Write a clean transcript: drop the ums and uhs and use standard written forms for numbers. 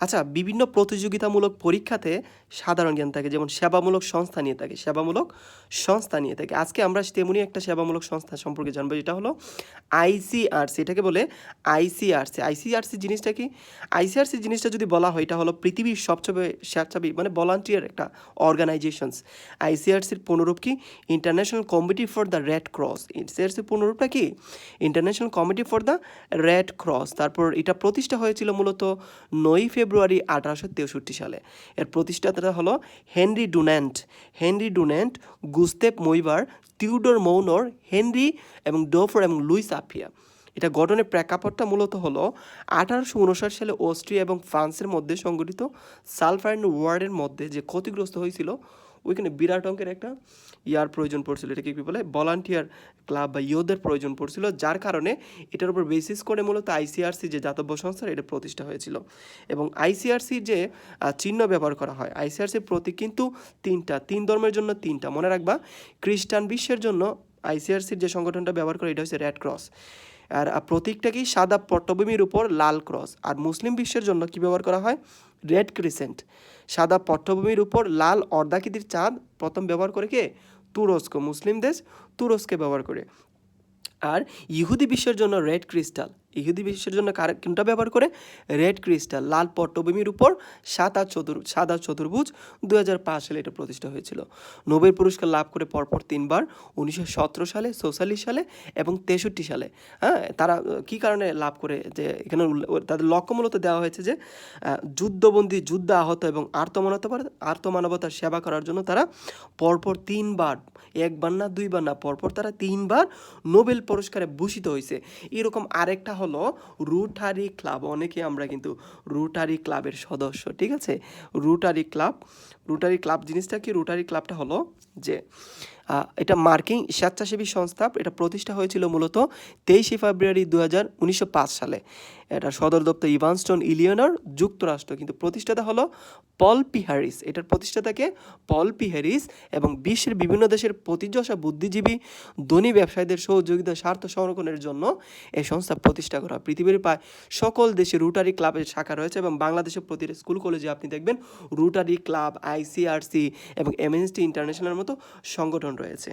আচ্ছা, বিভিন্ন প্রতিযোগিতামূলক পরীক্ষাতে সাধারণ জ্ঞান থাকে, যেমন সেবামূলক সংস্থা নিয়ে থাকে, সেবামূলক সংস্থা নিয়ে থাকে। আজকে আমরা তেমনই একটা সেবামূলক সংস্থা সম্পর্কে জানবো, যেটা হলো আইসিআরসি। এটাকে বলে আইসিআরসি। আইসিআরসি জিনিসটা কি? আইসিআরসি জিনিসটা যদি বলা হয়, এটা হলো পৃথিবীর সবচেয়ে স্বেচ্ছাবী মানে ভলান্টিয়ার একটা অর্গানাইজেশনস। আইসিআরসির পুনরূপ কি? International committee for the red cross. আইসিআরসির পুনরূপটা কি? International committee for the red cross. তারপর এটা প্রতিষ্ঠা হয়েছিল মূলত 9 ফেব্রুয়ারি 1863 সালে। এর প্রতিষ্ঠাতা হলো হেনরি ডুন্যান্ট। হেনরি ডুন্যান্ট, গুস্তেভ মোইবার, টিউডর মৌনর, হেনরি এবং ডোফর এবং লুইস আফিয়া। এটা গঠনের প্রেক্ষাপটটা মূলত হলো 1859 সালে অস্ট্রিয়া এবং ফ্রান্সের মধ্যে সংঘটিত সালফাইন ওয়ারের মধ্যে যে ক্ষতিগ্রস্ত হয়েছিল, ওইখানে বিরাট অঙ্কের একটা ইয়ার প্রয়োজন পড়ছিল, এটাকে কী বলে, ভলান্টিয়ার ক্লাব বা ইয়োদের প্রয়োজন পড়ছিল, যার কারণে এটার উপর বেসিস করে মূলত আইসিআরসি যে দাতব্য সংস্থা, এটা প্রতিষ্ঠা হয়েছিল। এবং আইসিআরসির যে চিহ্ন ব্যবহার করা হয়, আইসিআরসির প্রতীক কিন্তু তিনটা, তিন ধর্মের জন্য তিনটা, মনে রাখবা। খ্রিস্টান বিশ্বের জন্য আইসিআরসির যে সংগঠনটা ব্যবহার করে, এটা হচ্ছে রেড ক্রস। আর প্রতীকটা কি? সাদা পট্টভূমির উপর লাল ক্রস। আর মুসলিম বিশ্বের জন্য কি ব্যবহার করা হয়? Red crescent. সাদা পট্টভূমির উপর লাল অর্ধাকৃতির চাঁদ প্রথম ব্যবহার করে কে? তুরস্ক। মুসলিম দেশ তুরস্কে ব্যবহার করে। আর ইহুদি বিশ্বের জন্য রেড ক্রিস্টাল। ইহুদি বিশ্বের জন্য কোনটা ব্যবহার করে? Red crystal. লাল পট্টভূমির উপর সাদা চতুর্ভুজ। 2005 সালে এটা প্রতিষ্ঠা হয়েছিল। নোবেল পুরস্কার লাভ করে পরপর তিনবার, 1917 সালে, 1944 সালে এবং 1963 সালে। হ্যাঁ, তারা কি কারণে লাভ করে? যে এখানে তাদের লক্ষ্য মূলত দেওয়া হয়েছে যে যুদ্ধবন্দী, যুদ্ধ আহত এবং আর্তমানবতার সেবা করার জন্য তারা পরপর তিনবার, একবার না দুইবার না, পরপর তারা তিনবার নোবেল পুরস্কারে ভূষিত হয়েছে। এরকম আরেকটা হলো রোটারি ক্লাব। অনেকে আমরা কিন্তু রোটারি ক্লাবের সদস্য, ঠিক আছে? Rotary club. রোটারি ক্লাব জিনিসটা কি? রোটারি ক্লাবটা হলো যে এটা মার্কিন স্বেচ্ছাসেবী সংস্থা। এটা প্রতিষ্ঠা হয়েছিল মূলত 23 ফেব্রুয়ারি 1905 সালে। এটা সদর দপ্তর ইভানস্টন, ইলিনয়, যুক্তরাষ্ট্র। কিন্তু প্রতিষ্ঠাতা হলো পল পি হ্যারিস। এটার প্রতিষ্ঠাতাকে পল পি হ্যারিস। এবং বিশ্বের বিভিন্ন দেশের প্রতিযশা বুদ্ধিজীবী, ধনী ব্যবসায়ীদের সহযোগিতা স্বার্থ সংরক্ষণের জন্য এই সংস্থা প্রতিষ্ঠা করা। পৃথিবীর প্রায় সকল দেশে রোটারি ক্লাবের শাখা রয়েছে এবং বাংলাদেশের প্রতিটি স্কুল কলেজে আপনি দেখবেন রোটারি ক্লাব, আইসিআরসি এবং অ্যামনেস্টি ইন্টারন্যাশনালের মতো সংগঠন রয়েছে।